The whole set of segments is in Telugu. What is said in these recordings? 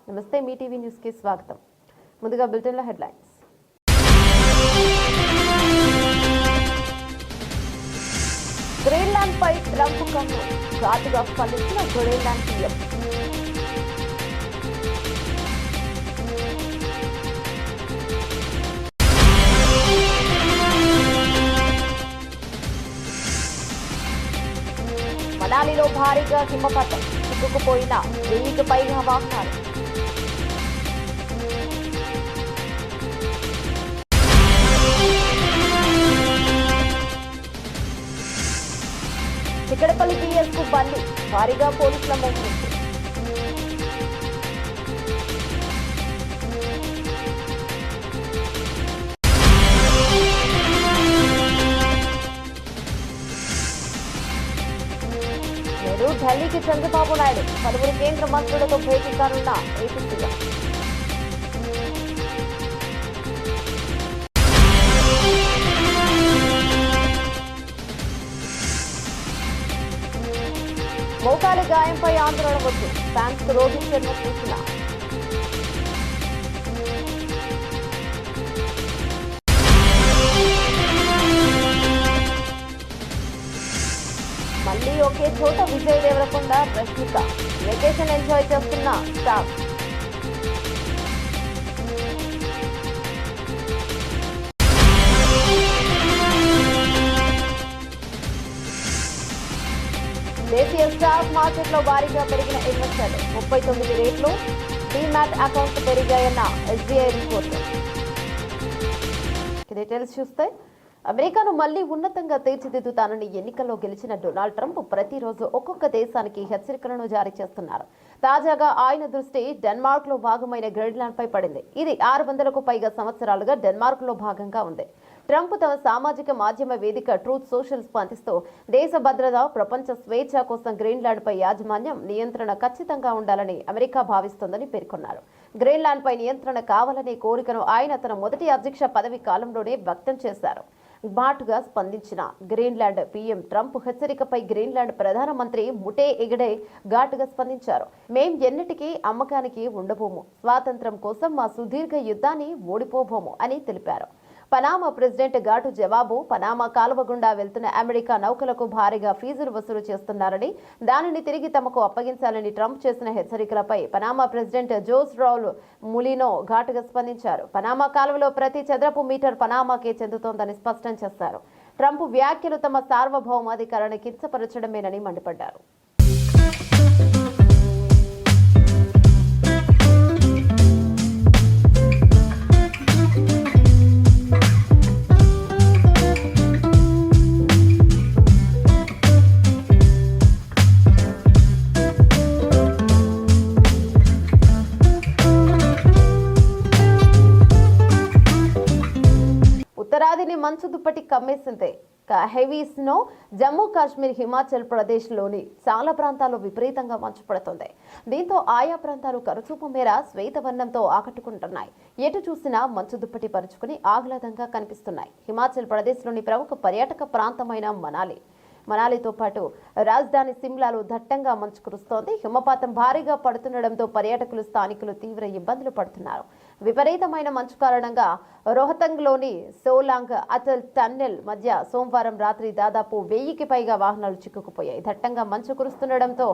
నమస్తే మీ టీవీ న్యూస్ కి స్వాగతం. ముందుగా బులెటిన్ లో హెడ్లైన్స్. గ్రీన్లాండ్ పై ట్రంప్ కన్ను ఘాటుగా స్పందించిన గ్రీన్లాండ్ పీఎం. మనాలిలో భారీగా హిమపాతం, చిక్కుకుపోయిన 1000కి పైగా వాహనాలు. చిక్కడపల్లి పిఎస్ కు బండి, భారీగా పోలీసుల మోహరింపు. నేడు ఢిల్లీకి చంద్రబాబు నాయుడు పలువురు కేంద్ర మంత్రులతో భేటీ కానున్న ఏపీ సీఎం. మోకాలి గాయంపై ఆందోళన వద్దు, ఫ్యాన్స్ కు రోహిత్ శర్మ సూచన. మళ్లీ ఒకే చోట విజయ్ దేవరకొండ, రష్మిక వెకేషన్ ఎంజాయ్ చేస్తున్న స్టార్. దేశీయ స్టాక్ మార్కెట్లో భారీగా పెరిగిన ఇన్వెస్టర్లు, 39 రేట్లు డీమ్యాట్ అకౌంట్లు పెరిగాయన్న ఎస్బీఐ రిపోర్టు. డీటెయిల్స్ చూస్తే, అమెరికాను మళ్లీ ఉన్నతంగా తీర్చిదిద్దుతానని ఎన్నికల్లో గెలిచిన డొనాల్డ్ ట్రంప్ ప్రతిరోజు ఒక్కొక్క దేశానికి హెచ్చరికలను జారీ చేస్తున్నారు. తాజాగా ఆయన దృష్టి డెన్మార్క్ లో భాగమైన గ్రీన్లాండ్ పై పడింది. ఇది 600కు పైగా సంవత్సరాలుగా డెన్మార్క్ లో భాగంగా ఉంది. ట్రంప్ తమ సామాజిక మాధ్యమ వేదిక ట్రూత్ సోషల్ స్పందిస్తూ దేశ భద్రత, ప్రపంచ స్వేచ్ఛ కోసం గ్రీన్లాండ్ పై యాజమాన్యం, నియంత్రణ ఖచ్చితంగా ఉండాలని అమెరికా భావిస్తోందని పేర్కొన్నారు. గ్రీన్లాండ్ పై నియంత్రణ కావాలనే కోరికను ఆయన తన మొదటి అధ్యక్ష పదవి కాలంలోనే వ్యక్తం చేశారు. ఘాటుగా స్పందించిన గ్రీన్లాండ్ పీఎం ట్రంప్ హెచ్చరికపై గ్రీన్లాండ్ ప్రధానమంత్రి ముటే ఎగడే ఘాటుగా స్పందించారు. మేం ఎన్నటికీ అమ్మకానికి ఉండబోము, స్వాతంత్ర్యం కోసం మా సుదీర్ఘ యుద్ధాన్ని ఓడిపోబోము అని తెలిపారు. పనామా ప్రెసిడెంట్ ఘాటు జవాబు, పనామా కాలువ గుండా వెళ్తున్న అమెరికా నౌకలకు భారీగా ఫీజులు వసూలు చేస్తున్నారని, దానిని తిరిగి తమకు అప్పగించాలని ట్రంప్ చేసిన హెచ్చరికలపై Panama president Jose Raul Mulino ఘాటుగా స్పందించారు. పనామా కాలువలో ప్రతి చదరపు మీటర్ పనామాకే చెందుతోందని స్పష్టం చేశారు. ట్రంప్ వ్యాఖ్యలు తమ సార్వభౌమాధికారాన్ని కించపరచడమేనని మండిపడ్డారు. ఉత్తరాదిని మంచు దుప్పటి కమ్మేసిందే. హెవీ స్నో జమ్మూ కాశ్మీర్, హిమాచల్ ప్రదేశ్ లోని చాలా ప్రాంతాల్లో విపరీతంగా మంచు పడుతుంది. దీంతో ఆయా ప్రాంతాలు కనుచూపు మేర శ్వేతవర్ణంతో ఆకట్టుకుంటున్నాయి. ఎటు చూసినా మంచు దుప్పటి పరుచుకుని ఆహ్లాదంగా కనిపిస్తున్నాయి. హిమాచల్ ప్రదేశ్ లోని ప్రముఖ పర్యాటక ప్రాంతమైన మనాలితో పాటు రాజధాని సిమ్లాలో దట్టంగా మంచు కురుస్తోంది. హిమపాతం భారీగా పడుతుండటంతో పర్యాటకులు, స్థానికులు తీవ్ర ఇబ్బందులు పడుతున్నారు. విపరీతమైన మంచు కారణంగా రోహతంగ్లోని సోలాంగ్ అటల్ టన్నెల్ మధ్య సోమవారం రాత్రి దాదాపు 1000కి పైగా వాహనాలు చిక్కుకుపోయాయి. దట్టంగా మంచు కురుస్తుండటంతో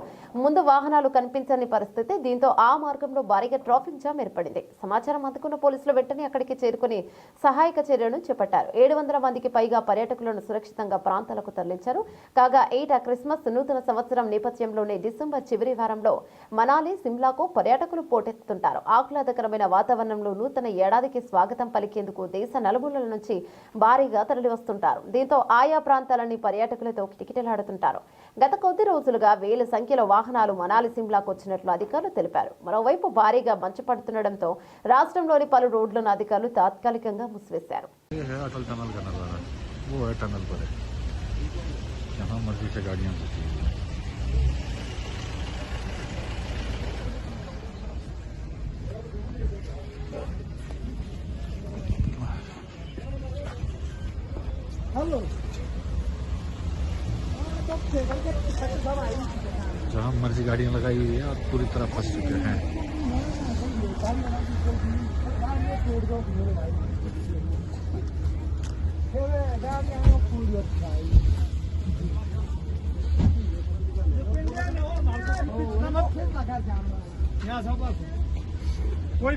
ముందు వాహనాలు కనిపించని పరిస్థితి. దీంతో ఆ మార్గంలో భారీగా ట్రాఫిక్ జామ్ ఏర్పడింది. సమాచారం అందుకున్న పోలీసులు వెంటనే అక్కడికి చేరుకుని సహాయక చర్యలను చేపట్టారు. 700 మందికి పైగా పర్యాటకులను సురక్షితంగా ప్రాంతాలకు తరలించారు. కాగా ఏటా క్రిస్మస్, నూతన సంవత్సరం నేపథ్యంలోనే డిసెంబర్ చివరి వారంలో మనాలి, సిమ్లాకు పర్యాటకులు పోటెత్తుంటారు. ఆహ్లాదకరమైన వాతావరణంలో నూతన ఏడాదికి స్వాగతం పలికేందుకు దేశ నలుమూలల నుంచి భారీగా తరలి వస్తుంటారు. దీంతో ఆయా ప్రాంతాలన్నీ పర్యాటకులతో కిటకిటలాడుతుంటారు. గత కొద్ది రోజులుగా వేల సంఖ్యలో వాహనాలు మనాలి, సిమ్లాకు వచ్చినట్లు అధికారులు తెలిపారు. మరోవైపు భారీగా మంచు పడుతుండటంతో రాష్ట్రంలోని పలు రోడ్లను అధికారులు తాత్కాలికంగా మూసివేశారు. जहाँ मर्जी से गाड़ियाँ घुसी हुई हैं। जहाँ मर्जी गाड़ियाँ लगाई हुई है और पूरी तरह फंस चुके हैं। कोई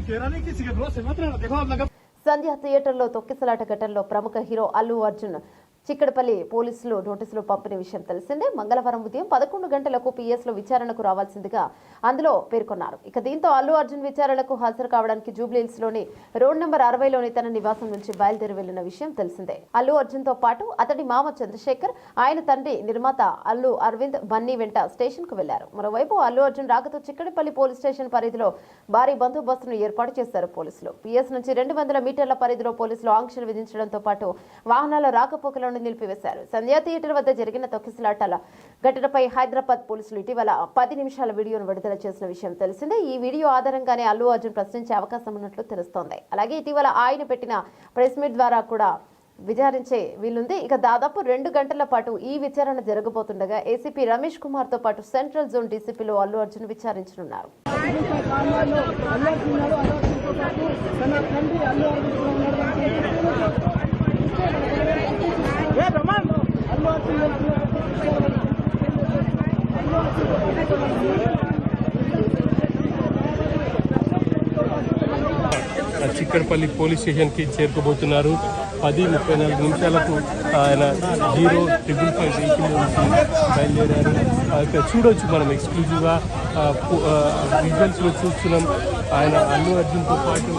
फेरा नहीं किसी के भरोसे मत रहना। देखो आप लगा సంధ్య థియేటర్లో తొక్కిసలాట ఘటనలో ప్రముఖ హీరో అల్లు అర్జున్ చిక్కడపల్లి పోలీసులు నోటీసులు పంపిన విషయం తెలిసిందే. మంగళవారం ఉదయం 11 గంటలకు పిఎస్ లో విచారణకు రావాల్సిందిగా అందులో పేర్కొన్నారు. ఇక దీంతో అల్లు అర్జున్ విచారణకు హాజరు కావడానికి జూబ్లీహిల్స్ లోని రోడ్ నెంబర్ 60లోని తన నివాసం నుంచి బయలుదేరి వెళ్లిన విషయం తెలిసిందే. అల్లు అర్జున్ తో పాటు అతడి మామ చంద్రశేఖర్, ఆయన తండ్రి నిర్మాత అల్లు అరవింద్ బన్నీ వెంట స్టేషన్ కు వెళ్లారు. మరోవైపు అల్లు అర్జున్ రాకతో చిక్కడపల్లి పోలీస్ స్టేషన్ పరిధిలో భారీ బందోబస్తును ఏర్పాటు చేశారు పోలీసులు. పిఎస్ నుంచి 200 మీటర్ల పరిధిలో పోలీసులు ఆంక్షలు విధించడంతో పాటు వాహనాల రాకపోకలను నిలిపివేశారు. సంధ్యా థియేటర్ వద్ద జరిగిన తొక్కిసలాటల ఘటనపై హైదరాబాద్ పోలీసులు ఇటీవల 10 నిమిషాల వీడియోను విడుదల చేసిన విషయం తెలిసిందే. ఈ వీడియో ఆధారంగానే అల్లు అర్జున్ ప్రశ్నించే అవకాశం ఉన్నట్లు తెలుస్తోంది. అలాగే ఇటీవల ఆయన పెట్టిన ప్రెస్ మీట్ ద్వారా కూడా విచారించే వీలుంది. ఇక దాదాపు 2 గంటల పాటు ఈ విచారణ జరగబోతుండగా ఏసీపీ రమేష్ కుమార్ తో పాటు సెంట్రల్ జోన్ డీసీపీలో అల్లు అర్జున్ విచారించనున్నారు. చిక్కడపల్లి పోలీస్ స్టేషన్కి చేరుకోబోతున్నారు. 10:34 నిమిషాలకు ఆయన 055 వెహికల్ బయలుదేరారు. ఇక్కడ చూడొచ్చు మనం ఎక్స్క్లూజివ్గా విజువల్స్లో చూస్తున్నాం. ఆయన అల్లు అర్జున్తో పాటు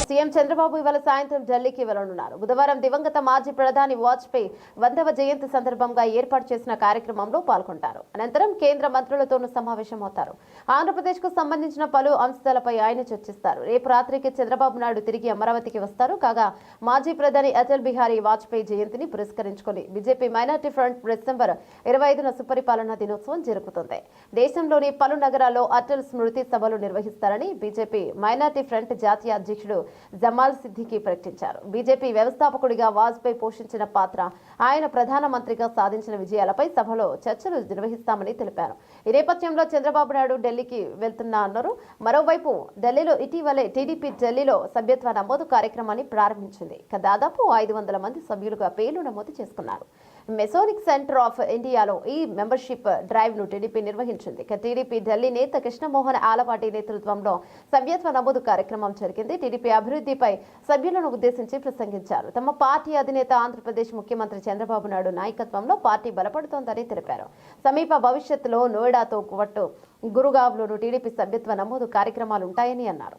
సీఎం చంద్రబాబు ఇవాళ సాయంత్రం ఢిల్లీకి వెళ్లనున్నారు. బుధవారం దివంగత మాజీ ప్రధాని వాజ్పేయి 100వ జయంతి సందర్భంగా ఏర్పాటు చేసిన కార్యక్రమంలో పాల్గొంటారు. అనంతరం కేంద్ర మంత్రులతోనూ సమావేశమవుతారు. ఆంధ్రప్రదేశ్ కు సంబంధించిన పలు అంశాలపై ఆయన చర్చిస్తారు. రేపు రాత్రికి చంద్రబాబు నాయుడు తిరిగి అమరావతికి వస్తారు. కాగా మాజీ ప్రధాని అటల్ బిహారీ వాజ్పేయి జయంతిని పురస్కరించుకుని బీజేపీ మైనార్టీ ఫ్రంట్ డిసెంబర్ 25న సుపరిపాలనా దినోత్సవం జరుపుతుంది. దేశంలోని పలు నగరాల్లో అటల్ స్మృతి సభలు నిర్వహిస్తారని బీజేపీ మైనార్టీ ఫ్రంట్ జాతీయ అధ్యక్షుడు జమాల్ సిద్దికీ ప్రకటించారు. బీజేపీ వ్యవస్థాపకుడిగా వాజ్పేయి పోషించిన పాత్ర, ఆయన ప్రధానమంత్రిగా సాధించిన విజయాలపై సభలో చర్చలు నిర్వహిస్తామని తెలిపారు. ఈ నేపథ్యంలో చంద్రబాబు నాయుడు ఢిల్లీకి వెళ్తున్నారు. మరోవైపు ఢిల్లీలో ఇటీవలే టీడీపీ ఢిల్లీలో సభ్యత్వ నమోదు కార్యక్రమాన్ని ప్రారంభించింది. దాదాపు 500 మంది సభ్యులుగా పేర్లు నమోదు చేసుకున్నారు. మెసోనిక్ సెంటర్ ఆఫ్ ఇండియాలో ఈ మెంబర్షిప్ డ్రైవ్ ను టీడీపీ నిర్వహించింది. టీడీపీ ఢిల్లీ నేత కృష్ణమోహన్ ఆలపాటి నేతృత్వంలో సభ్యత్వ నమోదు కార్యక్రమం జరిగింది. టీడీపీ అభివృద్ధిపై సభ్యులను ఉద్దేశించి ప్రసంగించారు. తమ పార్టీ అధినేత ఆంధ్రప్రదేశ్ ముఖ్యమంత్రి చంద్రబాబు నాయుడు నాయకత్వంలో పార్టీ బలపడుతోందని తెలిపారు. సమీప భవిష్యత్తులో నోయిడాతో పాటు గురుగావ్లోనూ టీడీపీ సభ్యత్వ నమోదు కార్యక్రమాలు ఉంటాయని అన్నారు.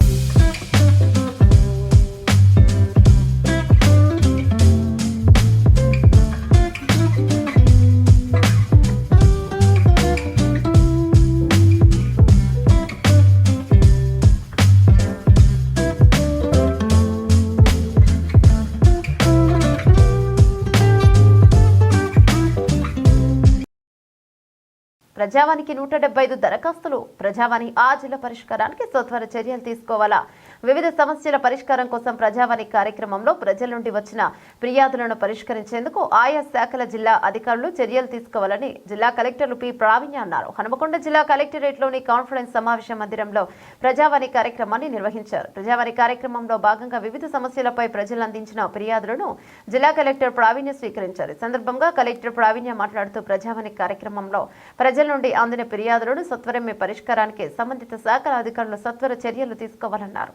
ప్రజావానికి 175 దరఖాస్తులు. ప్రజావాణి ఆ జిల్లా పరిష్కారానికి సత్వర చర్యలు తీసుకోవాలా? వివిధ సమస్యల పరిష్కారం కోసం ప్రజావాణి కార్యక్రమంలో ప్రజల నుండి వచ్చిన ఫిర్యాదులను పరిష్కరించేందుకు ఆయా శాఖల జిల్లా అధికారులు చర్యలు తీసుకోవాలని జిల్లా కలెక్టర్లు పి ప్రావీణ్య అన్నారు. హనుమకొండ జిల్లా కలెక్టరేట్లోని కాన్ఫరెన్స్ సమావేశ మందిరంలో ప్రజావాణి కార్యక్రమాన్ని నిర్వహించారు. ప్రజావాణి కార్యక్రమంలో భాగంగా వివిధ సమస్యలపై ప్రజలు అందించిన ఫిర్యాదులను జిల్లా కలెక్టర్ ప్రావీణ్య స్వీకరించారు. ఈ సందర్భంగా కలెక్టర్ ప్రావీణ్య మాట్లాడుతూ ప్రజావాణి కార్యక్రమంలో ప్రజల నుండి అందిన ఫిర్యాదులను సత్వరమే పరిష్కారానికి సంబంధిత శాఖల అధికారులు సత్వర చర్యలు తీసుకోవాలన్నారు.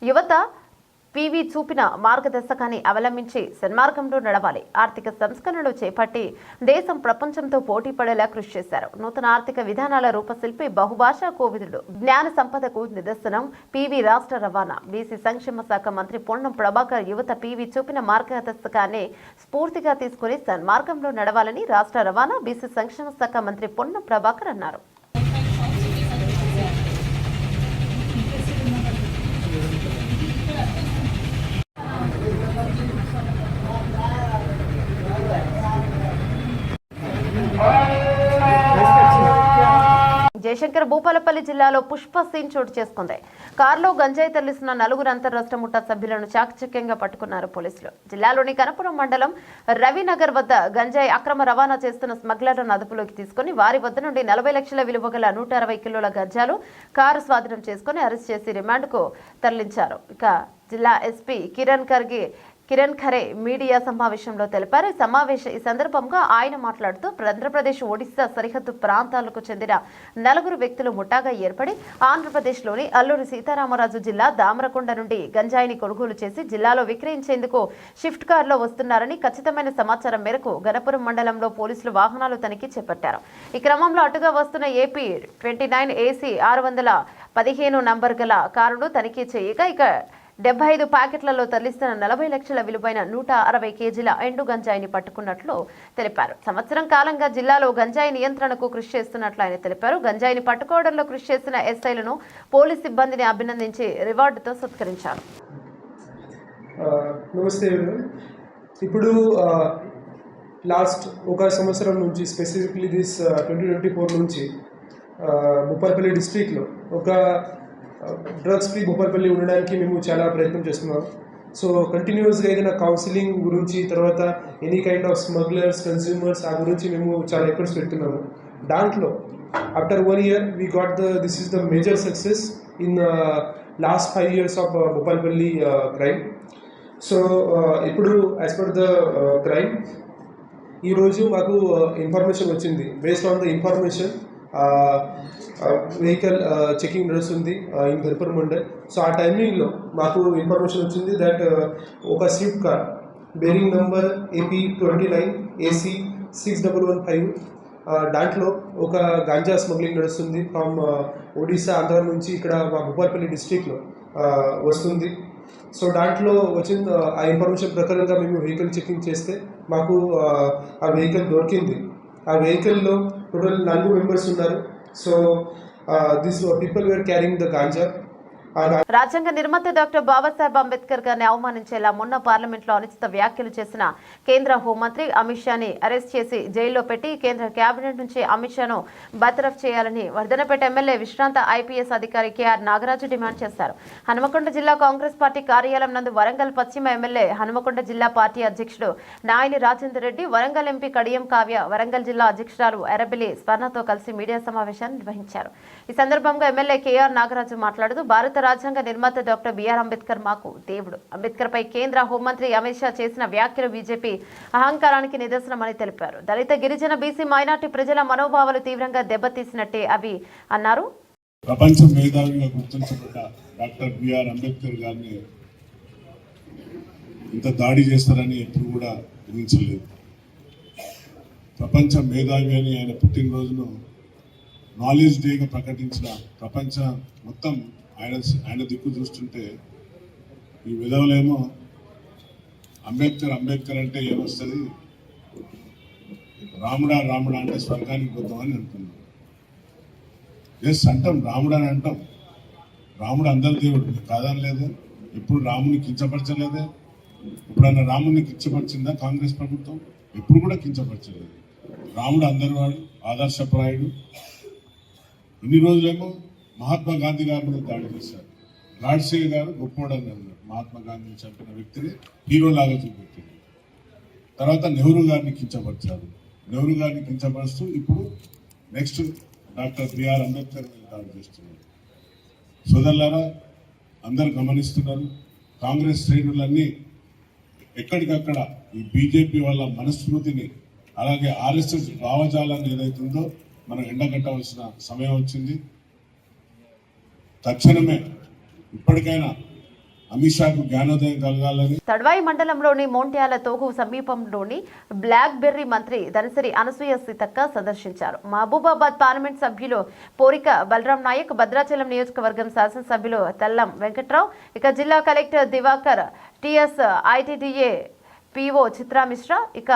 యువత పివి చూపిన మార్గదర్శకాన్ని అవలంబించి సన్మార్గంలో నడవాలి. ఆర్థిక సంస్కరణలు చేపట్టి దేశం ప్రపంచంతో పోటీ పడేలా కృషి చేశారు. నూతన ఆర్థిక విధానాల రూపశిల్పి, బహుభాషా కోవిదుడు, జ్ఞాన సంపదకు నిదర్శనం పివి. రాష్ట్ర రవాణా, బీసీ సంక్షేమ శాఖ మంత్రి పొన్నం ప్రభాకర్ యువత పివి చూపిన మార్గదర్శకాన్ని స్ఫూర్తిగా తీసుకుని సన్మార్గంలో నడవాలని రాష్ట్ర రవాణా, బీసీ సంక్షేమ శాఖ మంత్రి పొన్నం ప్రభాకర్ అన్నారు. జయశంకర్ భూపాలపల్లి జిల్లాలో పుష్ప సీన్ చోటు చేసుకుంది. కారులో గంజాయి తరలిస్తున్న 4 అంతర్రాష్ట్ర ముఠా సభ్యులను చాకచక్యంగా పట్టుకున్నారు పోలీసులు. జిల్లాలోని కనపురం మండలం రవినగర్ వద్ద గంజాయి అక్రమ రవాణా చేస్తున్న స్మగ్లర్లను అదుపులోకి తీసుకుని వారి వద్ద నుండి 40 లక్షల విలువ గల 160 కిలోల గంజాలు కారు స్వాధీనం చేసుకుని అరెస్ట్ చేసి రిమాండ్కు తరలించారు. ఇక జిల్లా ఎస్పీ కిరణ్ ఖరే మీడియా సమావేశంలో తెలిపారు. ఈ సందర్భంగా ఆయన మాట్లాడుతూ ఆంధ్రప్రదేశ్, ఒడిశా సరిహద్దు ప్రాంతాలకు చెందిన 4 వ్యక్తులు ముఠాగా ఏర్పడి ఆంధ్రప్రదేశ్లోని అల్లూరి సీతారామరాజు జిల్లా దామరకొండ నుండి గంజాయిని కొనుగోలు చేసి జిల్లాలో విక్రయించేందుకు షిఫ్ట్ కారులో వస్తున్నారని ఖచ్చితమైన సమాచారం మేరకు గణపురం మండలంలో పోలీసులు వాహనాలు తనిఖీ చేపట్టారు. ఈ క్రమంలో అటుగా వస్తున్న ఏపీ 29 AC 615 నంబర్ గల కారును తనిఖీ చేయగా ఇక 75 ప్యాకెట్లలో తరలిస్తున్న 40 లక్షల విలువైన 160 కేజీల ఎండు గంజాయిని పట్టుకున్నట్లు తెలిపారు. సంవత్సరం కాలంగా జిల్లాలో గంజాయి నియంత్రణకు కృషి చేస్తున్నట్లు ఆయన తెలిపారు. గంజాయిని పట్టుకోవడంలో కృషి చేసిన ఎస్ఐలను, పోలీస్ సిబ్బందిని అభినందించి రివార్డుతో సత్కరించారు. నమస్తే. ఇప్పుడు లాస్ట్ ఒక సంవత్సరం నుంచి, స్పెసిఫిక్లీ 2024 నుంచి భూపాలపల్లి డిస్ట్రిక్ట్లో ఒక డ్రగ్స్ ఫ్రీ భూపాలపల్లి ఉండడానికి మేము చాలా ప్రయత్నం చేస్తున్నాం. సో కంటిన్యూస్గా ఏదైనా కౌన్సిలింగ్ గురించి, తర్వాత any kind of smugglers, consumers ఆ గురించి మేము చాలా ఎఫర్ట్స్ పెడుతున్నాము. దాంట్లో after 1 year we got this is the major success in last 5 years of Bhupalpally crime. So ఇప్పుడు యాజ్ పర్ ద క్రైమ్ ఈరోజు మాకు ఇన్ఫర్మేషన్ వచ్చింది. Based on the information vehicle checking నడుస్తుంది ఇన్ గణపురం మండల్. సో ఆ టైమింగ్లో మాకు ఇన్ఫర్మేషన్ వచ్చింది దట్ ఒక Swift car bearing number AP 29 AC 6115 దాంట్లో ఒక గాంజా స్మగ్లింగ్ నడుస్తుంది ఫ్రమ్ ఒడిశా, ఆంధ్ర నుంచి ఇక్కడ మా భూపాలపల్లి డిస్ట్రిక్ట్లో వస్తుంది. సో దాంట్లో వచ్చిన ఆ ఇన్ఫర్మేషన్ ప్రకారంగా మేము వెహికల్ చెకింగ్ చేస్తే మాకు ఆ వెహికల్ దొరికింది. ఆ వెహికల్లో టోటల్ 4 మెంబర్స్ ఉన్నారు. So this people were carrying the ganja. రాజ్యాంగ నిర్మాత డాక్టర్ బాబాసాహెబ్ అంబేద్కర్ గారిని అవమానించేలా మొన్న పార్లమెంట్లో అనుచిత వ్యాఖ్యలు చేసిన కేంద్ర హోంమంత్రి అమిత్ షాని అరెస్ట్ చేసి జైల్లో పెట్టి కేంద్ర కేబినెట్ నుంచి అమిత్ షాను బర్తరఫ్ చేయాలని వర్ధనపేట ఎమ్మెల్యే విశ్రాంత IPS అధికారి KR నాగరాజు డిమాండ్ చేశారు. హనుమకొండ జిల్లా కాంగ్రెస్ పార్టీ కార్యాలయం నందు వరంగల్ పశ్చిమ ఎమ్మెల్యే, హనుమకొండ జిల్లా పార్టీ అధ్యక్షుడు నాయని రాజేందర్ రెడ్డి, వరంగల్ ఎంపీ కడియం కావ్య, వరంగల్ జిల్లా అధ్యక్షురాలు ఎర్రబెల్లి స్వర్ణతో కలిసి మీడియా సమావేశాన్ని నిర్వహించారు. ఈ సందర్భంగా ఎమ్మెల్యే KR నాగరాజు మాట్లాడుతూ భారత రాజ్యాంగ నిర్మాత డాక్టర్ BR అంబేద్కర్ మాకు దేవుడు. అంబేద్కర్ పై కేంద్ర హోంమంత్రి అమిత్ షా చేసిన వ్యాఖ్యలు బీజేపీ అహంకారానికి నిదర్శనమని తెలిపారు. దళిత, గిరిజన, బీసీ, మైనార్టీ ప్రజల మనోభావాలు తీవ్రంగా దెబ్బతీసినట్టే అవి అన్నారు. ప్రపంచ మేధావిగా గుర్తించబడ్డ డాక్టర్ BR అంబేద్కర్ గారిని ఇంత దాడి చేస్తారని ఎప్పుడు కూడా ఊహించలేదు. ప్రపంచ మేధావి అని ఆయన పుట్టినరోజును నాలెడ్జ్ డేగా ప్రకటించిన ప్రపంచ మొత్తం ఆయన దిక్కు చూస్తుంటే ఈ విధవలేమో అంబేద్కర్ అంటే ఏమొస్తుంది, రాముడా అంటే స్వర్గానికి పోతామని అంటున్నాం. ఎస్ అంటాం, రాముడు అని అంటాం. రాముడు అందరి దేవుడు కాదని లేదు. ఎప్పుడు రాముని కించపరచలేదే. ఎప్పుడన్నా రాముని కించపరిచిందా కాంగ్రెస్ ప్రభుత్వం? ఎప్పుడు కూడా కించపరచలేదు. రాముడు అందరి వాడు, ఆదర్శప్రాయుడు. ఇన్ని రోజులేమో మహాత్మా గాంధీ గారి మీద దాడి చేశారు. గాడ్సే గారు గొప్పోడని అన్నారు. మహాత్మా గాంధీని చంపిన వ్యక్తిని హీరోలాగా చూపెట్టారు. తర్వాత నెహ్రూ గారిని కించపరిచారు. నెహ్రూ గారిని కించపరుస్తూ ఇప్పుడు నెక్స్ట్ డాక్టర్ BR అంబేద్కర్ మీద దాడి చేస్తున్నారు. సోదరులారా, అందరు గమనిస్తున్నారు. కాంగ్రెస్ శ్రేణులన్నీ ఎక్కడికక్కడ ఈ బీజేపీ వాళ్ళ మనస్మృతిని, అలాగే RSS భావజాలాన్ని ఏదైతుందో మనం ఎండగట్టవలసిన సమయం వచ్చింది. తక్షణమే ఇప్పటికైనా అమిత్ షాకు జ్ఞానోదయం కలగాలని. తడ్వాయి మండలంలోని మోంట్యాల తోగు సమీపంలోని బ్లాక్ బెర్రీ మంత్రి ధనసరి అనసూయ సీతక్క సందర్శించారు. మహబూబాబాద్ పార్లమెంట్ సభ్యులు పోరిక బలరాం నాయక్, భద్రాచలం నియోజకవర్గం శాసనసభ్యులు తెల్లం వెంకట్రావు, ఇక జిల్లా collector Divakar, TS ITDA PO Chitra Mishra, ఇక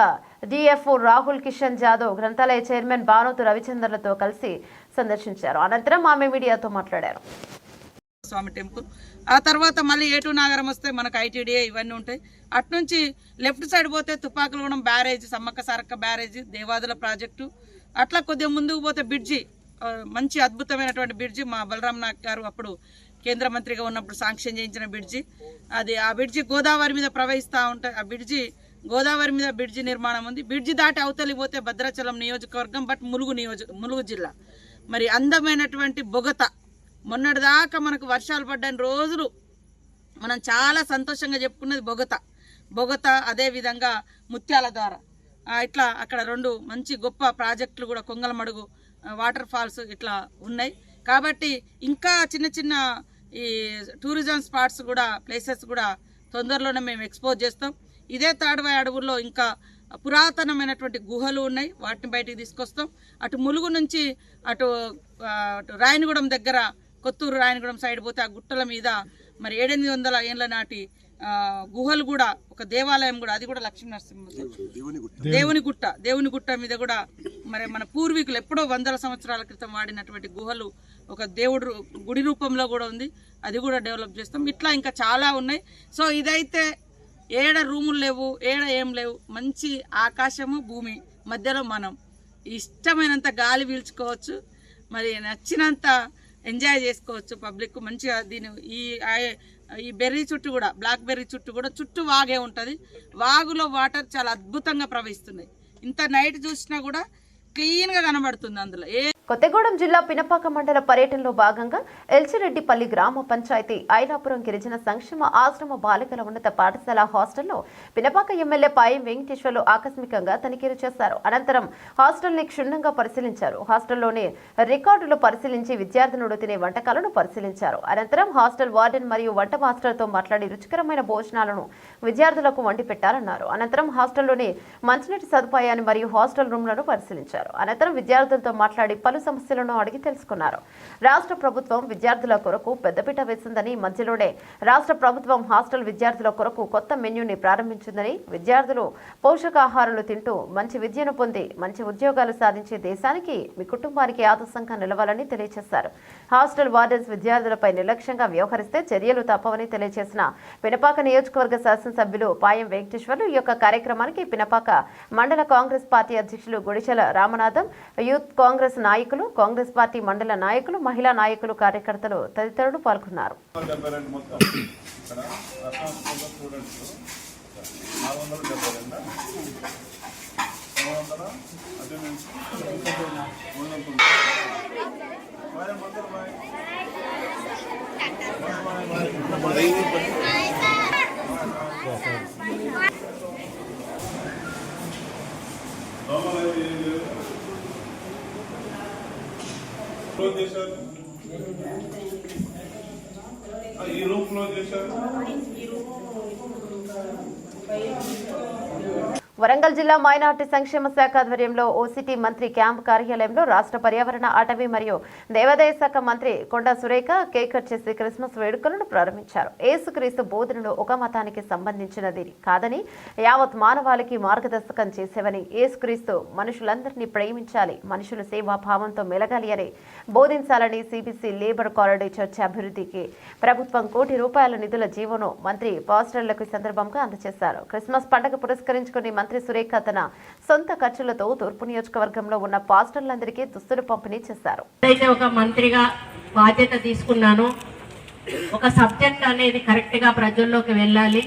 డిఎఫ్ఓ రాహుల్ కిషన్ జాదవ్, గ్రంథాలయ చైర్మన్ బానోతు రవిచంద్రలతో కలిసి సందర్శించారు. అనంతరం ఆమె మీడియాతో మాట్లాడారు. స్వామి టెంపుల్, ఆ తర్వాత మళ్ళీ ఏటూ నాగరం వస్తే మనకు ఐటీడీఏ ఇవన్నీ ఉంటాయి. అట్నుంచి లెఫ్ట్ సైడ్ పోతే Tupakulagudem barrage, Sammakka Sarakka barrage, Devadula project, అట్లా కొద్దిగా ముందుకు పోతే బ్రిడ్జి, మంచి అద్భుతమైనటువంటి బ్రిడ్జి మా బలరాం నాయక్ గారు అప్పుడు కేంద్ర మంత్రిగా ఉన్నప్పుడు శాంక్షన్ చేయించిన బ్రిడ్జి. అది ఆ బ్రిడ్జి గోదావరి మీద ప్రవహిస్తూ ఉంటాయి. ఆ బ్రిడ్జి గోదావరి మీద బ్రిడ్జి నిర్మాణం ఉంది. బ్రిడ్జి దాటి అవతలి పోతే భద్రాచలం నియోజకవర్గం, బట్ ములుగు జిల్లా. మరి అందమైనటువంటి బొగత, మొన్నటిదాకా మనకు వర్షాలు పడ్డని రోజులు మనం చాలా సంతోషంగా చెప్పుకున్నది బొగత. అదేవిధంగా ముత్యాల ద్వారా ఇట్లా అక్కడ 2 మంచి గొప్ప ప్రాజెక్టులు కూడా, కొంగలమడుగు వాటర్ ఫాల్స్ ఇట్లా ఉన్నాయి. కాబట్టి ఇంకా చిన్న చిన్న ఈ టూరిజం స్పాట్స్ కూడా, ప్లేసెస్ కూడా తొందరలోనే మేము ఎక్స్పోజ్ చేస్తాం. ఇదే తాడ్వాయి అడవుల్లో ఇంకా పురాతనమైనటువంటి గుహలు ఉన్నాయి, వాటిని బయటికి తీసుకొస్తాం. అటు ములుగు నుంచి అటు రాయనగూడెం దగ్గర, కొత్తూరు రాయనగూడెం సైడ్ పోతే ఆ గుట్టల మీద మరి 700 ఏళ్ల నాటి గుహలు కూడా, ఒక దేవాలయం కూడా, అది కూడా లక్ష్మీనరసింహ దేవుని గుట్ట మీద కూడా మరి మన పూర్వీకులు ఎప్పుడో 100 సంవత్సరాల క్రితం వాడినటువంటి గుహలు ఒక దేవుడు గుడి రూపంలో కూడా ఉంది, అది కూడా డెవలప్ చేస్తాం. ఇట్లా ఇంకా చాలా ఉన్నాయి. సో ఇదైతే ఏడ రూములు లేవు, ఏడ ఏం లేవు, మంచి ఆకాశము భూమి మధ్యలో మనం ఇష్టమైనంత గాలి పీల్చుకోవచ్చు, మరి నచ్చినంత ఎంజాయ్ చేసుకోవచ్చు. పబ్లిక్ మంచిగా ఈ బెర్రీ చుట్టూ కూడా, బ్లాక్ బెర్రీ చుట్టూ కూడా చుట్టూ వాగే ఉంటుంది. వాగులో వాటర్ చాలా అద్భుతంగా ప్రవహిస్తున్నాయి. ఇంత నైట్ చూసినా కూడా క్లీన్గా కనబడుతుంది అందులో. కొత్తగూడెం జిల్లా పినపాక మండల పర్యటనలో భాగంగా ఎల్చిరెడ్డిపల్లి గ్రామ పంచాయతీ ఐలాపురం గిరిజన సంక్షేమ ఆశ్రమ బాలికల ఉన్నత పాఠశాల హాస్టల్లో పినపాక ఎమ్మెల్యే పాయం వెంకటేశ్వర్లు ఆకస్మికంగా తనిఖీలు చేశారు. అనంతరం హాస్టల్ని క్షుణ్ణంగా పరిశీలించారు. హాస్టల్లోని రికార్డులు పరిశీలించి విద్యార్థినులు తినే వంటకాలను పరిశీలించారు. అనంతరం హాస్టల్ వార్డెన్ మరియు వంట మాస్టర్తో మాట్లాడి రుచికరమైన భోజనాలను విద్యార్థులకు వండి పెట్టారన్నారు. అనంతరం హాస్టల్లోని మంచినీటి సదుపాయాన్ని మరియు హాస్టల్ రూమ్లను పరిశీలించారు. అనంతరం విద్యార్థులతో మాట్లాడి పలు సమస్యలను అడిగి తెలుసుకున్నారు. రాష్ట్ర ప్రభుత్వం విద్యార్థుల కొరకు పెద్దపీట వేసిందని, మధ్యలోనే రాష్ట్ర ప్రభుత్వం హాస్టల్ విద్యార్థుల కొరకు కొత్త మెన్యూని ప్రారంభించిందని, విద్యార్థులు పోషకాహారాలు తింటూ మంచి విద్యను పొంది మంచి ఉద్యోగాలు సాధించే దేశానికి, మీ కుటుంబానికి ఆదర్శంగా నిలవాలని తెలియజేశారు. హాస్టల్ వార్డెన్స్ విద్యార్థులపై నిర్లక్ష్యంగా వ్యవహరిస్తే చర్యలు తప్పవని తెలియజేసిన పినపాక నియోజకవర్గ శాసనసభ్యులు పాయం వెంకటేశ్వర్లు ఈ యొక్క కార్యక్రమానికి పినపాక మండల కాంగ్రెస్ పార్టీ అధ్యక్షులు గుడిచెల రామనాథం, యూత్ కాంగ్రెస్ నాయకులు, కాంగ్రెస్ పార్టీ మండల నాయకులు, మహిళా నాయకులు, కార్యకర్తలు తదితరులు పాల్గొన్నారు. క్లోజ్ చేశారు, ఈ రూమ్ క్లోజ్ చేశారు. వరంగల్ జిల్లా మైనార్టీ సంక్షేమ శాఖ ఆధ్వర్యంలో ఓసిటీ మంత్రి క్యాంప్ కార్యాలయంలో రాష్ట్ర పర్యావరణ, అటవీ మరియు దేవాదాయ శాఖ మంత్రి కొండా సురేఖ కేక్ కట్ చేసి క్రిస్మస్ వేడుకలను ప్రారంభించారు. యేసుక్రీస్తు బోధనలు ఒక మతానికి సంబంధించినది కాదని, యావత్ మానవాళికి మార్గదర్శకం చేసేవని, యేసుక్రీస్తు మనుషులందరినీ ప్రేమించాలి, మనుషులు సేవాభావంతో మెలగాలి అని బోధించాలని సిబిసి లేబర్ కారిడార్ చర్చ అభివృద్ధికి ప్రభుత్వం ₹1 నిధుల జీవోను మంత్రి పాస్టర్లకు సందర్భంగా అందజేశారు. క్రిస్మస్ పండుగ పురస్కరించుకుని మంత్రి సురేఖ తన సొంత ఖర్చులతో తూర్పు నియోజకవర్గంలో ఉన్న పాస్టర్లందరికీ దుస్తులు పంపిణీ చేశారు. అయితే ఒక మంత్రిగా బాధ్యత తీసుకున్నాను, ఒక సబ్జెక్ట్ అనేది కరెక్ట్గా ప్రజల్లోకి వెళ్ళాలి,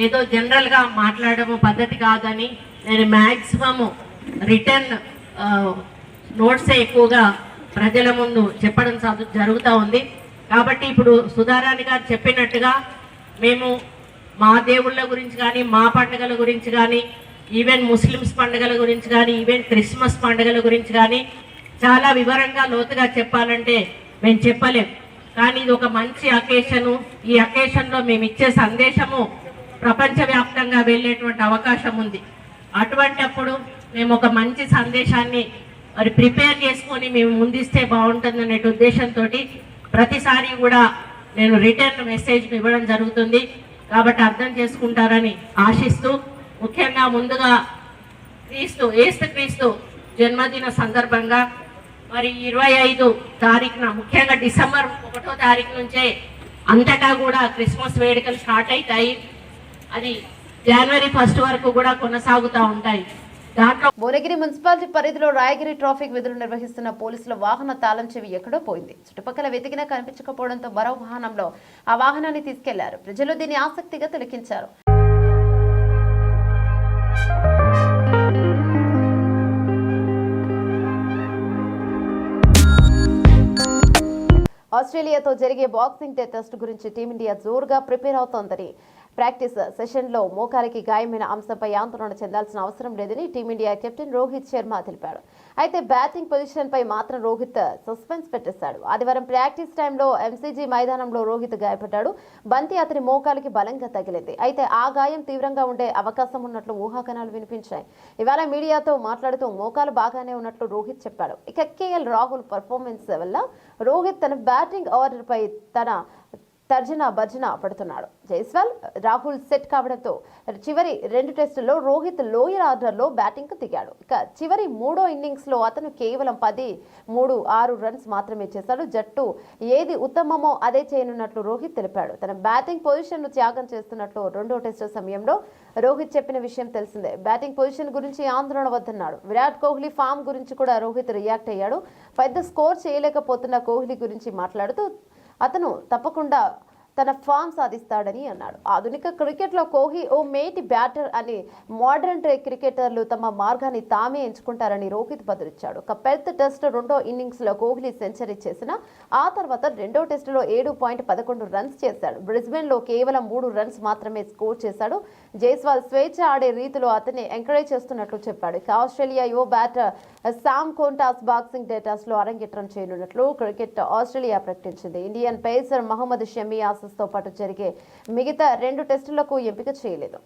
ఏదో జనరల్గా మాట్లాడము పద్ధతి కాదని నేను మ్యాక్సిమము రిటర్న్ నోట్సే ఎక్కువగా ప్రజల ముందు చెప్పడం జరుగుతూ ఉంది. కాబట్టి ఇప్పుడు సుధారాణి గారు చెప్పినట్టుగా మేము మా దేవుళ్ళ గురించి కానీ, మా పండుగల గురించి కానీ, ఈవెన్ ముస్లిమ్స్ పండుగల గురించి కానీ, ఈవెన్ క్రిస్మస్ పండుగల గురించి కానీ చాలా వివరంగా లోతుగా చెప్పాలంటే మేము చెప్పలేం. కానీ ఇది ఒక మంచి అకేషను. ఈ అకేషన్లో మేము ఇచ్చే సందేశము ప్రపంచవ్యాప్తంగా వెళ్ళేటువంటి అవకాశం ఉంది. అటువంటప్పుడు మేము ఒక మంచి సందేశాన్ని మరి ప్రిపేర్ చేసుకొని మేము ముందిస్తే బాగుంటుంది అనే ఉద్దేశంతో ప్రతిసారి కూడా నేను రిటర్న్ మెసేజ్ ఇవ్వడం జరుగుతుంది. కాబట్టి అర్థం చేసుకుంటారని ఆశిస్తూ, ముఖ్యంగా ముందుగా క్రీస్తు జన్మదిన సందర్భంగా మరి 25 తారీఖున, ముఖ్యంగా డిసెంబర్ 1వ తారీఖు నుంచే అంతటా కూడా క్రిస్మస్ వేడుకలు స్టార్ట్ అవుతాయి. అది జనవరి 1 వరకు కూడా కొనసాగుతూ ఉంటాయి. దాంట్లో భువనగిరి మున్సిపాలిటీ పరిధిలో రాయగిరి ట్రాఫిక్ విధులు నిర్వహిస్తున్న పోలీసుల వాహన తాళం చెవి ఎక్కడో పోయింది. చుట్టుపక్కల వెతికినా కనిపించకపోవడంతో మరో వాహనంలో ఆ వాహనాన్ని తీసుకెళ్లారు. ప్రజలు దీన్ని ఆసక్తిగా తిలకించారు. ఆస్ట్రేలియాతో జరిగే బాక్సింగ్ డే టెస్ట్ గురించి టీమిండియా జోరుగా ప్రిపేర్ అవుతోందని, ప్రాక్టీస్ సెషన్లో మోకాలికి గాయమైన అంశంపై ఆందోళన చెందాల్సిన అవసరం లేదని టీమిండియా కెప్టెన్ రోహిత్ శర్మ తెలిపాడు. అయితే బ్యాటింగ్ పొజిషన్పై మాత్రం రోహిత్ సస్పెన్స్ పెట్టేశాడు. ఆదివారం ప్రాక్టీస్ టైంలో ఎంసీజీ మైదానంలో రోహిత్ గాయపడ్డాడు. బంతి అతని మోకాలికి బలంగా తగిలింది. అయితే ఆ గాయం తీవ్రంగా ఉండే అవకాశం ఉన్నట్లు ఊహాగానాలు వినిపించాయి. ఇవాళ మీడియాతో మాట్లాడుతూ మోకాలు బాగానే ఉన్నట్లు రోహిత్ చెప్పాడు. ఇక కేఎల్ రాహుల్ పర్ఫార్మెన్స్ వల్ల రోహిత్ తన బ్యాటింగ్ ఆర్డర్పై తన తర్జన భర్జన పడుతున్నాడు. జైస్వాల్, రాహుల్ సెట్ కావడంతో చివరి 2 టెస్టుల్లో రోహిత్ లోయర్ ఆర్డర్లో బ్యాటింగ్కు దిగాడు. ఇక చివరి 3వ ఇన్నింగ్స్లో అతను కేవలం 10-3-6 రన్స్ మాత్రమే చేశాడు. జట్టు ఏది ఉత్తమమో అదే చేయనున్నట్లు రోహిత్ తెలిపాడు. తన బ్యాటింగ్ పొజిషన్ను త్యాగం చేస్తున్నట్లు 2వ టెస్టు సమయంలో రోహిత్ చెప్పిన విషయం తెలిసిందే. బ్యాటింగ్ పొజిషన్ గురించి ఆందోళన వద్దన్నాడు. విరాట్ కోహ్లీ ఫామ్ గురించి కూడా రోహిత్ రియాక్ట్ అయ్యాడు. పెద్ద స్కోర్ చేయలేకపోతున్న కోహ్లీ గురించి మాట్లాడుతూ అతను తప్పకుండా తన ఫామ్ సాధిస్తాడని అన్నాడు. ఆధునిక క్రికెట్లో కోహ్లీ ఓ మేటి బ్యాటర్ అని మోడర్న్ క్రికెటర్లు తమ మార్గాన్ని తామే ఎంచుకుంటారని రోహిత్ బదులిచ్చాడు. ఒక పెర్త్ టెస్ట్ 2వ ఇన్నింగ్స్లో కోహ్లీ సెంచరీ చేసిన ఆ తర్వాత 2వ టెస్టులో 7.11 రన్స్ చేశాడు. బ్రిస్బెన్లో కేవలం 3 రన్స్ మాత్రమే స్కోర్ చేశాడు. జైస్వాల్ స్వేచ్ఛ ఆడే రీతిలో అతన్ని ఎంకరేజ్ చేస్తున్నట్లు చెప్పాడు. ఇక ఆస్ట్రేలియా యువ బ్యాటర్ సామ్ కోంటాస్ బాక్సింగ్ డేటాస్లో అరంగేట్రం చేయనున్నట్లు క్రికెట్ ఆస్ట్రేలియా ప్రకటించింది. ఇండియన్ పేసర్ మహమ్మద్ షమి తో పాటు జరిగే మిగతా 2 టెస్టులకు ఎంపిక చేయలేదు.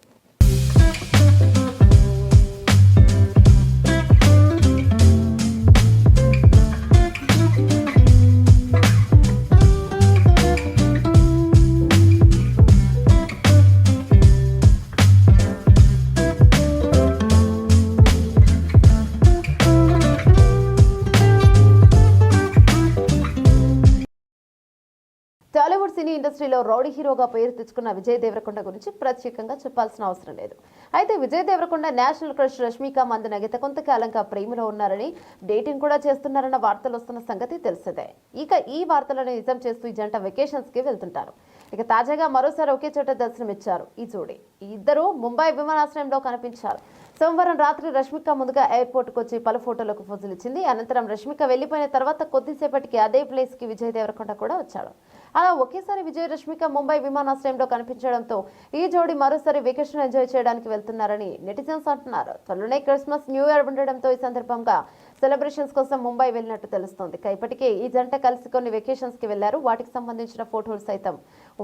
టాలీవుడ్ సినీ ఇండస్ట్రీలో రౌడీ హీరోగా పేరు తెచ్చుకున్న విజయ్ దేవరకొండ గురించి ప్రత్యేకంగా చెప్పాల్సిన అవసరం లేదు. అయితే విజయ్ దేవరకొండ నేషనల్ క్రష్ రష్మిక మందన గత కొంతకాలంగా ప్రేమలో ఉన్నారని, డేటింగ్ కూడా చేస్తున్నారన్న వార్తలు వస్తున్న సంగతి తెలిసిందే. ఇక ఈ వార్తలను నిజం చేస్తూ ఈ జంట వెకేషన్స్ కి వెళ్తుంటారు. ఇక తాజాగా మరోసారి ఒకే చోట దర్శనమిచ్చారు ఈ జోడీ. ఇద్దరు ముంబై విమానాశ్రయంలో కనిపించారు. సోమవారం రాత్రి రష్మిక ముందుగా ఎయిర్పోర్ట్కి వచ్చి పలు ఫోటోలకు ఫోజులిచ్చింది. అనంతరం రష్మిక వెళ్లిపోయిన తర్వాత కొద్దిసేపటికి అదే ప్లేస్ కి విజయ్ దేవరకొండ కూడా వచ్చాడు. అలా ఒకేసారి విజయ్ రష్మిక ముంబై విమానాశ్రయంలో కనిపించడంతో ఈ జోడీ మరోసారి వెకేషన్ ఎంజాయ్ చేయడానికి వెళ్తున్నారని నెటిజన్స్ అంటున్నారు. త్వరలోనే క్రిస్మస్, న్యూ ఇయర్ ఉండడంతో ఈ సందర్భంగా సెలబ్రేషన్స్ కోసం ముంబై వెళ్ళినట్టు తెలుస్తోంది. ఇప్పటికే ఈ జంట కలిసి కొన్ని వెకేషన్స్ కి వెళ్లారు. వాటికి సంబంధించిన ఫోటోలు సైతం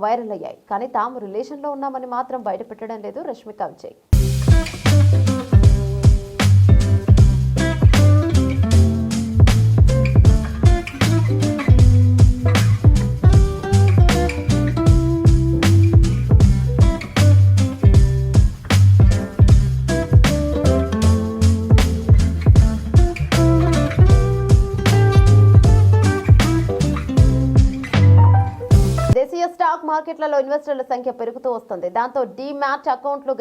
వైరల్ అయ్యాయి. కానీ తాము రిలేషన్ లో ఉన్నామని మాత్రం బయట పెట్టడం లేదు రష్మిక విజయ్. స్టాక్ మార్కెట్లలో ఇన్వెస్టర్ల సంఖ్య పెరుగుతూ వస్తుంది. దాంతో డీమ్యాట్ అకౌంట్లు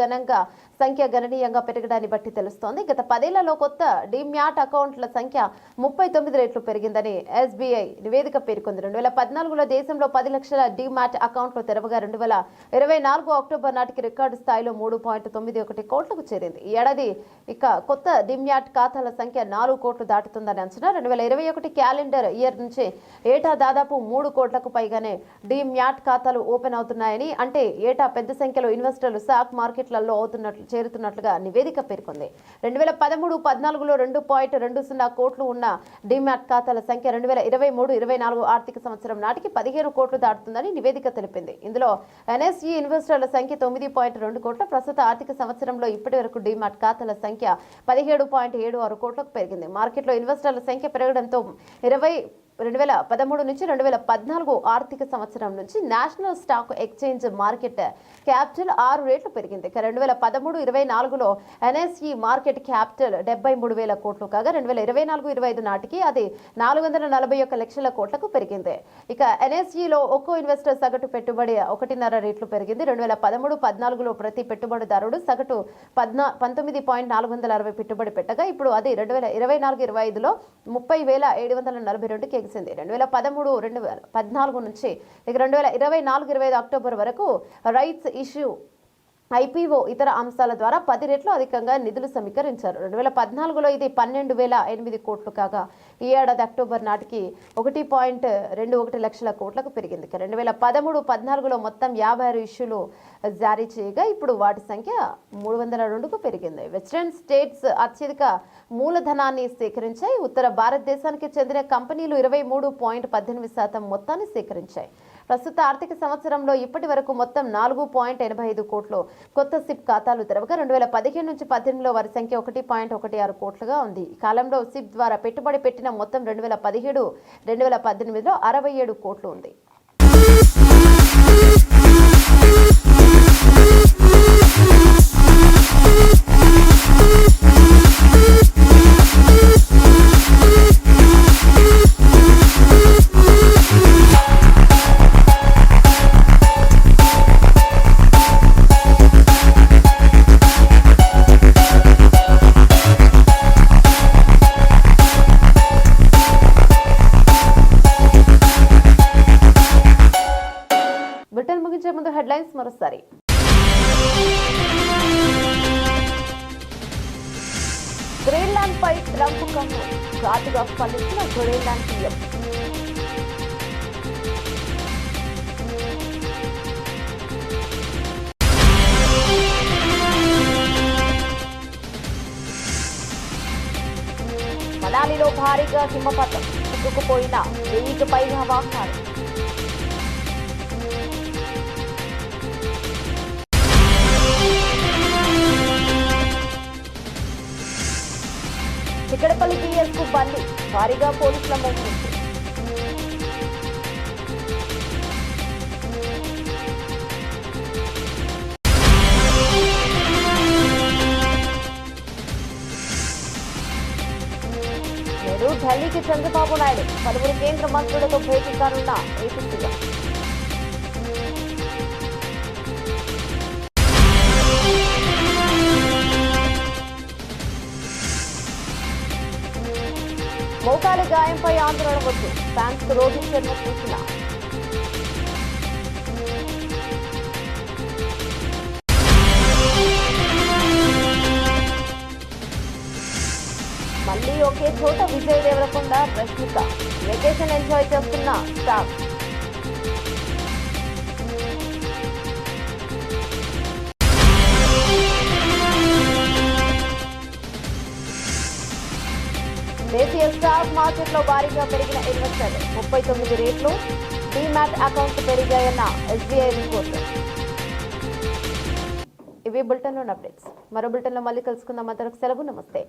సంఖ్య గణనీయంగా పెరగడాన్ని బట్టి తెలుస్తోంది. గత 10 ఏళ్లలో కొత్త డీమ్యాట్ అకౌంట్ల సంఖ్య 39 రెట్లు పెరిగిందని ఎస్బీఐ నివేదిక పేర్కొంది. 2014లో దేశంలో 10 లక్షల డీమ్యాట్ అకౌంట్లు తెరవగా 2024 అక్టోబర్ నాటికి రికార్డు స్థాయిలో 3.91 కోట్లకు చేరింది. ఈ ఏడాది ఇక కొత్త డీమ్యాట్ ఖాతాల సంఖ్య 4 కోట్లు దాటుతుందని అంచనా. 2021 క్యాలెండర్ ఇయర్ నుంచి ఏటా దాదాపు 3 కోట్లకు పైగానే డీమ్యాట్ ఖాతాలు ఓపెన్ అవుతున్నాయని, అంటే ఏటా పెద్ద సంఖ్యలో ఇన్వెస్టర్లు స్టాక్ మార్కెట్లలో చేరుతున్నట్లుగా నివేదిక పేర్కొంది. 2013-14లో 2.20 కోట్లు ఉన్న డిమాట్ ఖాతాల సంఖ్య 2023-24 ఆర్థిక సంవత్సరం నాటికి 15 కోట్లు దాటుతుందని నివేదిక తెలిపింది. ఇందులో ఎన్ఎస్ఈ ఇన్వెస్టర్ల సంఖ్య 9.2 కోట్ల. ప్రస్తుత ఆర్థిక సంవత్సరంలో ఇప్పటి వరకు డిమాట్ ఖాతాల సంఖ్య 17.76 కోట్లకు పెరిగింది. మార్కెట్లో ఇన్వెస్టర్ల సంఖ్య పెరగడంతో 2013 నుంచి 2014 ఆర్థిక సంవత్సరం నుంచి national stock exchange market capital 6 రెట్లు పెరిగింది. 2013-24లో ఎన్ఎస్ఈ మార్కెట్ క్యాపిటల్ 73,000 కోట్లు కాగా 2024-25 నాటికి అది 441 లక్షల కోట్లకు పెరిగింది. ఇక ఎన్ఎస్ఈలో ఒక్కో ఇన్వెస్టర్ సగటు పెట్టుబడి 1.5 రెట్లు పెరిగింది. 2013-14లో ప్రతి పెట్టుబడిదారుడు సగటు 19,460 పెట్టుబడి పెట్టగా ఇప్పుడు అది 2024-25లో 30,742కి ఎగిసింది. 2013-2014 నుంచి 2024-25 అక్టోబర్ వరకు రైట్స్ ఇష్యూ, ఐపీఓ ఇతర అంశాల ద్వారా 10 రెట్లు అధికంగా నిధులు సమీకరించారు. 2014లో ఇది 12,008 కోట్లు కాగా ఈ ఏడాది అక్టోబర్ నాటికి 1.21 లక్షల కోట్లకు పెరిగింది. 2013-14లో మొత్తం 56 ఇష్యూలు జారీ చేయగా ఇప్పుడు వాటి సంఖ్య 302కు పెరిగింది. వెస్టర్న్ స్టేట్స్ అత్యధిక మూలధనాన్ని సేకరించాయి. ఉత్తర భారతదేశానికి చెందిన కంపెనీలు 23.18% మొత్తాన్ని సేకరించాయి. ప్రస్తుత ఆర్థిక సంవత్సరంలో ఇప్పటి వరకు మొత్తం 4.85 కోట్లు కొత్త సిప్ ఖాతాలు తెరవగా 2015 నుంచి 18లో వారి సంఖ్య 1.16 కోట్లుగా ఉంది. ఈ కాలంలో సిప్ ద్వారా పెట్టుబడి పెట్టిన మొత్తం 2017-2018లో 67 కోట్లు ఉంది. బులెటిన్ ముగించే ముందు హెడ్లైన్స్ మరోసారి. గ్రీన్లాండ్ పై ట్రంప్ కన్ను ఘాటుగా స్పందించిన గ్రీన్లాండ్ పీఎం. మనాలిలో భారీగా హిమపాతం, చిక్కుకుపోయిన 1000కి పైగా వాహనాలు. చిక్కడపల్లి పిఎస్ కు బండి, భారీగా పోలీసుల మోహరింపు. నేడు ఢిల్లీకి చంద్రబాబు నాయుడు, పలువురు కేంద్ర మంత్రులతో భేటీ కానున్న ఏపీ సీఎం. మోకాలి గాయంపై ఆందోళన వద్దు, ఫ్యాన్స్ కు రోహిత్ శర్మ సూచన. మళ్లీ ఒకే చోట విజయ్ దేవరకొండ, రష్మిక వెకేషన్ ఎంజాయ్ చేస్తున్న స్టార్. దేశీయ స్టాక్ మార్కెట్లో భారీగా పెరిగిన ఇన్వెస్టర్లు, 39 రేట్లు డీమ్యాట్ అకౌంట్ పెరిగాయన్న ఎస్బీఐ రిపోర్టు. ఇవి బులెటిన్లోని అప్డేట్స్. మరో బులెటిన్లో మళ్ళీ కలుసుకుందాం. అంతవరకు సెలవు, నమస్తే.